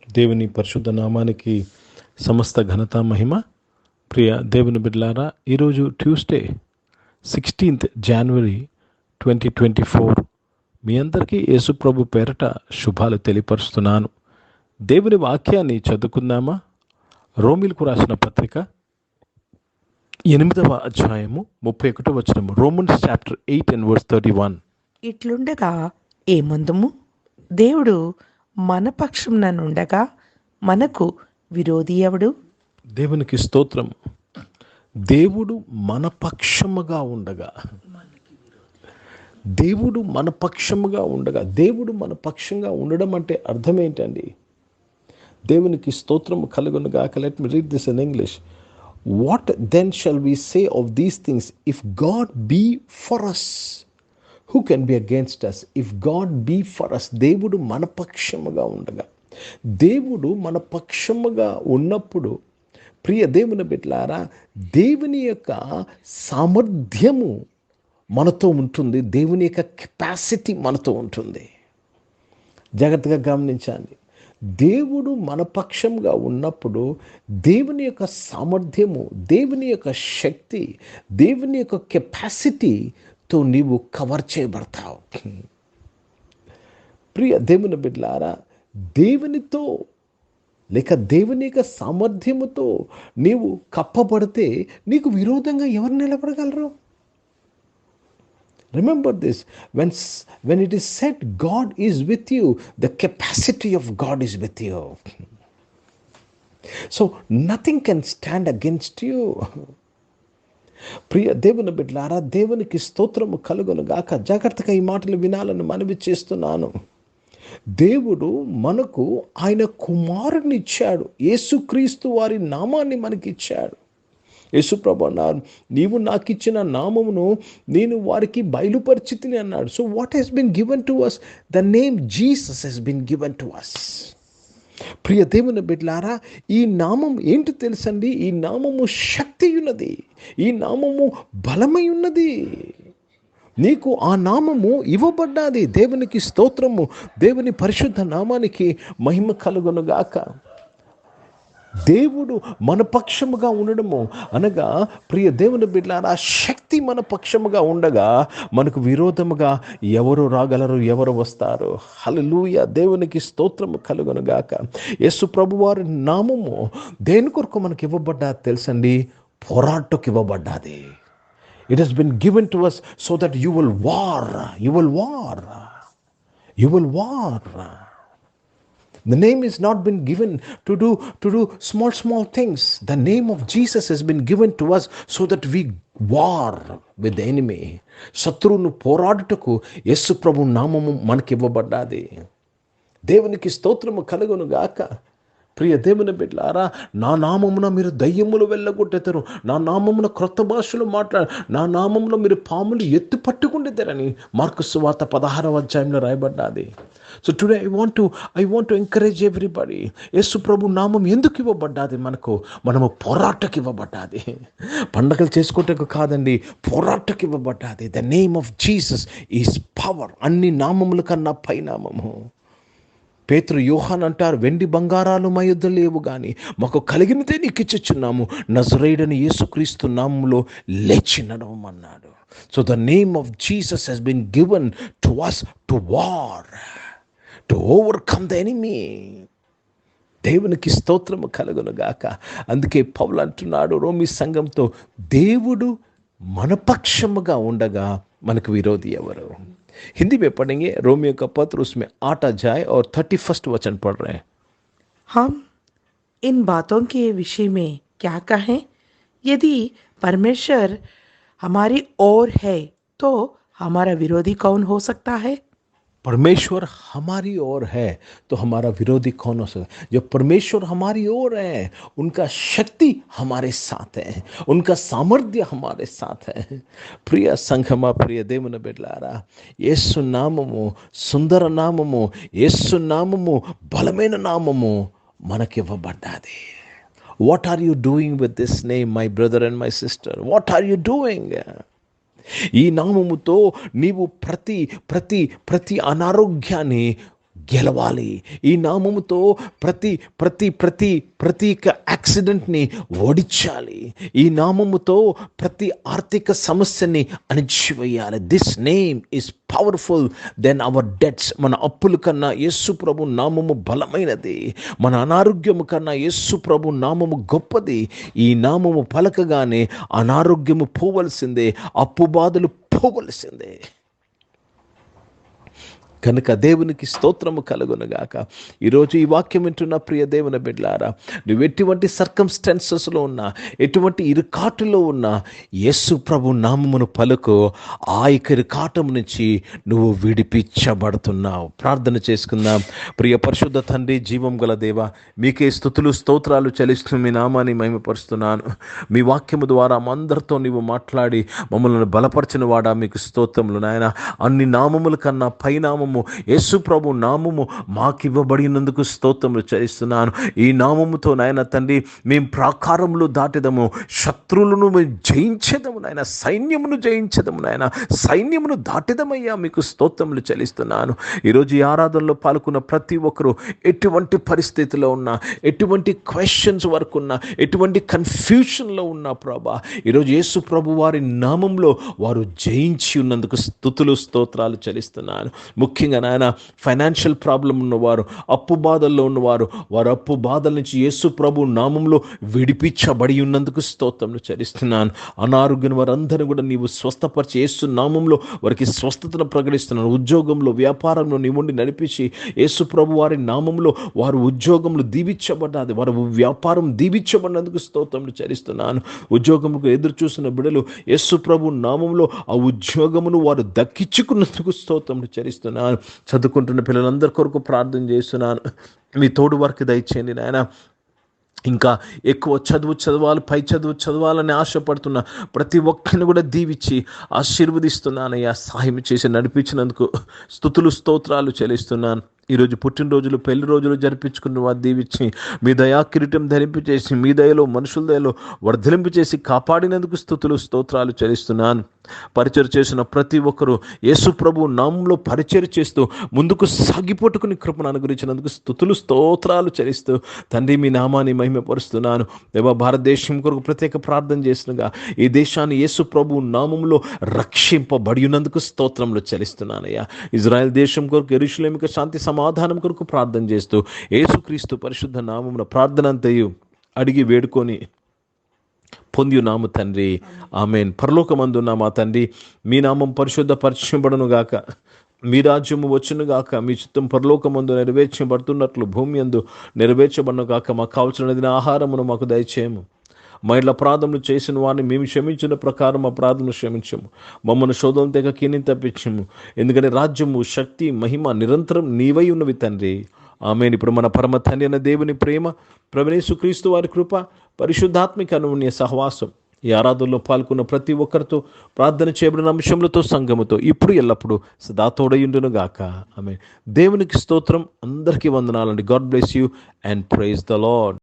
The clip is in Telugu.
దేవుని పరిశుద్ధ నామానికి సమస్త ఘనత మహిమ. ప్రియ దేవుని బిడ్డలారా, ఈరోజు ట్యూస్డే 16th January 2024. మీ అందరికీ యేసుప్రభు పేరట శుభాలు తెలియపరుస్తున్నాను. దేవుని వాక్యాన్ని చదువుకుందామా? రోమిలకు రాసిన పత్రిక 8వ అధ్యాయము 31వ వచనము. Romans chapter 8 and verse 31. ఇట్లుండగా ఏమందుము, దేవుడు మన పక్షంన నుండగా మనకు విరోధి ఎవడు? దేవునికి స్తోత్రం. దేవుడు మన పక్షముగా ఉండగా, దేవుడు మన పక్షముగా ఉండగా, దేవుడు మన పక్షంగా ఉండడం అంటే అర్థం ఏంటండి? దేవునికి స్తోత్రము కలుగునుగాక. Let me read this in English. What then shall we say of these things? If God be for us, who can be against us? If God be for us, దేవుడు మన పక్షముగా ఉండగా, దేవుడు మన పక్షముగా ఉన్నప్పుడు ప్రియ దేవుని బిడ్డలారా, దేవుని యొక్క సామర్థ్యము మనతో ఉంటుంది, దేవుని యొక్క కెపాసిటీ మనతో ఉంటుంది. జాగ్రత్తగా గమనించండి. దేవుడు మన పక్షంగా ఉన్నప్పుడు దేవుని యొక్క సామర్థ్యము, దేవుని యొక్క శక్తి, దేవుని యొక్క కెపాసిటీతో నీవు కవర్ చేయబడతావు. ప్రియ దేవుని బిడ్డలారా, దేవునితో లేక దేవుని యొక్క సామర్థ్యముతో నీవు కప్పబడితే నీకు విరోధంగా ఎవరు నిలబడగలరు? Remember this, when it is said God is with you, the capacity of God is with you. So nothing can stand against you. ప్రియ దేవుని బిడ్డలారా, దేవునికి స్తోత్రము కలుగును గాక. జాగ్రత్తగా ఈ మాటలు వినాలని మనవి చేస్తున్నాను. దేవుడు మనకు ఆయన కుమారుని ఇచ్చాడు, యేసుక్రీస్తు వారి నామాన్ని మనకి ఇచ్చాడు. యేసుప్రభు అన్నారు, నీవు నాకు ఇచ్చిన నామమును నేను వారికి బయలుపరిచితిని అన్నాడు. So what he's been given to us? The name Jesus he's been given to us. ప్రియ దేవుని బిడ్డలారా, ఈ నామం ఏంటి తెలుసండి? ఈ నామము శక్తి ఉన్నది, ఈ నామము బలమై ఉన్నది. నీకు ఆ నామము ఇవ్వబడ్డాది. దేవునికి స్తోత్రము. దేవుని పరిశుద్ధ నామానికి మహిమ కలుగునుగాక. దేవుడు మన పక్షముగా ఉండడము అనగా, ప్రియ దేవుని బిడ్డలారా, శక్తి మన పక్షముగా ఉండగా మనకు విరోధముగా ఎవరు రాగలరు? ఎవరు వస్తారు? హల్లెలూయా. దేవునికి స్తోత్రము కలుగునుగాక. యేసు ప్రభువారి నామము దేని కొరకు మనకి ఇవ్వబడ్డా తెలుసండి? పోరాటకు ఇవ్వబడ్డాది. It has been given to us so that you will war. You will war. You will war. The name has not been given to do small things. The name of Jesus has been given to us so that we war with the enemy. శత్రువును పోరాడుటకు యేసు ప్రభు నామము మనకి ఇవ్వబడ్డాది. దేవునికి స్తోత్రము కలుగును గాక. ప్రియ దేవుని బిడ్డలారా, నా నామమున మీరు దయ్యములు వెళ్ళగొట్టెదరు, నా నామమున క్రొత్త భాషలు మాట్లాడు, నా నామములో మీరు పాములు ఎత్తి పట్టుకుంటేదరని మార్కు సువార్త 16వ అధ్యాయంలో రాయబడ్డాది. So today I want to encourage everybody. యేసు ప్రభు నామం ఎందుకు ఇవ్వబడ్డాది? మనము పోరాటకు ఇవ్వబడ్డాది. పండగలు చేసుకుంటకు కాదండి, పోరాటకు ఇవ్వబడ్డాది. The name of Jesus is power. అన్ని నామముల కన్నా పై నామము. పేతురు, యోహాన్ అంటారు, వెండి బంగారాలు మా యొద్ద లేవు గాని మాకు కలిగినదే నీకు ఇచ్చుచున్నాము, నజరేయుడైన యేసుక్రీస్తు నామములో లేచి నడవమన్నాడు. So the name of Jesus he's been given to us to war, to overcome the enemy. దేవునికి స్తోత్రము కలుగును గాక. అందుకే పౌలు అంటున్నాడు రోమీ సంఘంతో, దేవుడు మన పక్షముగా ఉండగా మనకు విరోధి ఎవరు? हिंदी में पढ़ेंगे। रोमियो का पत्र, उसमें 8 अध्याय और 31 वचन पढ़ रहे हैं। हम इन बातों के विषय में क्या कहें? यदि परमेश्वर हमारी ओर है तो हमारा विरोधी कौन हो सकता है? परमेश्वर हमारी ओर है तो हमारा विरोधी कौन हो सकता है? जो परमेश्वर हमारी ओर है, उनका शक्ति हमारे साथ है, उनका सामर्थ्य हमारे साथ है. प्रिय संघमा, प्रिय దేవుని బిడ్డలారా, యేసు నామము సుందర నామము, యేసు నామము బలమైన నామము మనకి ఇవ్వబడ్డాది. What are you doing with this name, my brother and my sister? What are you doing? ఈ నామముతో నీవు ప్రతి అనారోగ్యాన్ని గెలవాలి. ఈ నామముతో ప్రతి ప్రతి ప్రతి ప్రతి యాక్సిడెంట్ని ఓడించాలి. ఈ నామముతో ప్రతి ఆర్థిక సమస్యని అణిచివేయాలి. This name is powerful then our debts. మన అప్పుల కన్నా యేసు ప్రభు నామము బలమైనది. మన అనారోగ్యము కన్నా యేసు ప్రభు నామము గొప్పది. ఈ నామము పలకగానే అనారోగ్యము పోవలసిందే, అప్పు బాధలు పోవలసిందే. కనుక దేవునికి స్తోత్రము కలుగునుగాక. ఈరోజు ఈ వాక్యం వింటున్న ప్రియ దేవుని బిడ్డలారా, నువ్వు ఎటువంటి సర్కమ్స్టాన్సెస్లో ఉన్నా, ఎటువంటి ఇరుకాటులో ఉన్నా, యేసు ప్రభు నామమును పలుకు. ఆ ఇరుకాటం నుంచి నువ్వు విడిపించబడుతున్నావు. ప్రార్థన చేసుకుందాం. ప్రియ పరిశుద్ధ తండ్రి, జీవం గల దేవ, మీకే స్తుతులు స్తోత్రాలు చెల్లిస్తూ మీ నామాన్ని మహిమపరుస్తున్నాను. మీ వాక్యము ద్వారా అందరితో నీవు మాట్లాడి మమ్మల్ని బలపరిచిన వాడా, మీకు స్తోత్రములు నాయన. అన్ని నామముల కన్నా పైనామము యేసు ప్రభు నామము మాకివ్వబడినందుకు స్తోత్రములు చెల్లిస్తున్నాను. ఈ నామముతో నాయన తండ్రి, మేము ప్రాకారములు దాటెదము, శత్రువులను మేము జయించేదము నాయన, సైన్యమును జయించేదము నాయన, సైన్యమును దాటెదమయ్యా, మీకు స్తోత్రములు చెల్లిస్తున్నాను. ఈరోజు ఈ ఆరాధనలో పాల్గొన్న ప్రతి ఒక్కరూ ఎటువంటి పరిస్థితిలో ఉన్నా, ఎటువంటి క్వశ్చన్స్ వరకు ఉన్నా, ఎటువంటి కన్ఫ్యూషన్లో ఉన్నా ప్రభా, ఈరోజు యేసు ప్రభు వారి నామంలో వారు జయించి ఉన్నందుకు స్తుతులు స్తోత్రాలు చెల్లిస్తున్నాను. ముఖ్యంగా నాయన, ఫైనాన్షియల్ ప్రాబ్లం ఉన్నవారు, అప్పు బాధల్లో ఉన్నవారు, వారు అప్పు బాధల నుంచి యేసు ప్రభు నామంలో విడిపించబడి ఉన్నందుకు స్తోత్రములు చెల్లిస్తున్నాను. అనారోగ్యం వారందరూ కూడా నీవు స్వస్థపరిచి యేసు నామంలో వారికి స్వస్థతను ప్రకటిస్తున్నాను. ఉద్యోగంలో, వ్యాపారంలో నీవుండి నడిపించి యేసు ప్రభు వారి నామంలో వారు ఉద్యోగంలో దీవించబడ్డాది, వారు వ్యాపారం దీవించబడినందుకు స్తోత్రములు చెల్లిస్తున్నాను. ఉద్యోగముకు ఎదురు చూసిన బిడ్డలు యేసు ప్రభు నామంలో ఆ ఉద్యోగమును వారు దక్కించుకున్నందుకు స్తోత్రములు చెల్లిస్తున్నాను. చదువుకుంటున్న పిల్లలందరి కొరకు ప్రార్థన చేస్తున్నాను. మీ తోడు వారికి దయచేయండి నాయన. ఇంకా ఎక్కువ చదవాలి, పై చదవాలని ఆశపడుతున్న ప్రతి ఒక్కరిని కూడా దీవించి ఆశీర్వదిస్తున్నానయ్యా. సహాయం చేసి నడిపించినందుకు స్తుతులు స్తోత్రాలు చెల్లిస్తున్నాను. ఈరోజు పుట్టినరోజులు, పెళ్లి రోజులు జరిపించుకున్న వారు దీవించి మీ దయా కిరీటం ధరింపచేసి, మీ దయలో మనుషుల దయలో వర్ధలింపు చేసి కాపాడినందుకు స్తుతులు స్తోత్రాలు చెల్లిస్తున్నాను. పరిచయం చేసిన ప్రతి ఒక్కరూ యేసు ప్రభు నామంలో పరిచయం చేస్తూ ముందుకు సాగిపోటుకుని కృపను అనుగ్రహించినందుకు స్తుతులు స్తోత్రాలు చెల్లిస్తూ తండ్రి మీ నామాన్ని మహిమపరుస్తున్నాను. దేవా, భారతదేశం కొరకు ప్రత్యేక ప్రార్థన చేసినగా ఈ దేశాన్ని యేసు ప్రభు నామంలో రక్షింపబడి ఉన్నందుకు స్తోత్రములు చెల్లిస్తున్నానయ్యా. ఇజ్రాయెల్ దేశం కొరకు, యెరూషలేముకు శాంతి సమాధానం కొరకు ప్రార్థన చేస్తూ యేసుక్రీస్తు పరిశుద్ధ నామమున ప్రార్థన అంతయు అడిగి వేడుకొని పొంది నాము తండ్రి, ఆమేన్. పరలోకమందున్న మా తండ్రి, మీ నామం పరిశుద్ధపరచబడును గాక, మీ రాజ్యము వచ్చును గాక, మీ చిత్తం పరలోకమందు నెరవేర్చబడుతున్నట్లు భూమి యందు నెరవేర్చబడును గాక. మాకు కావలసిన ఆహారమును మాకు దయచేయము. మా ఇళ్ళ అపరాధములు చేసిన వారిని మేము క్షమించిన ప్రకారం మా అపరాధములు క్షమించము. మమ్మల్ని శోధన తెగ కీనిని తప్పించము. ఎందుకంటే రాజ్యము, శక్తి, మహిమ నిరంతరం నీవై ఉన్నవి తండ్రి, ఆమేన్. ఇప్పుడు మన పరమ తండ్రి అయిన దేవుని ప్రేమ, ప్రభువైన యేసుక్రీస్తు వారి కృప, పరిశుద్ధాత్మిక అన్యోన్య సహవాసం ఈ ఆరాధనలో పాల్గొన్న ప్రతి ఒక్కరితో, ప్రార్థన చేయబడిన అంశములతో, సంఘముతో ఇప్పుడు ఎల్లప్పుడూ సదా తోడయుండును గాక, ఆమేన్. దేవునికి స్తోత్రం. అందరికీ వందనాలండి. God bless you and praise the lord.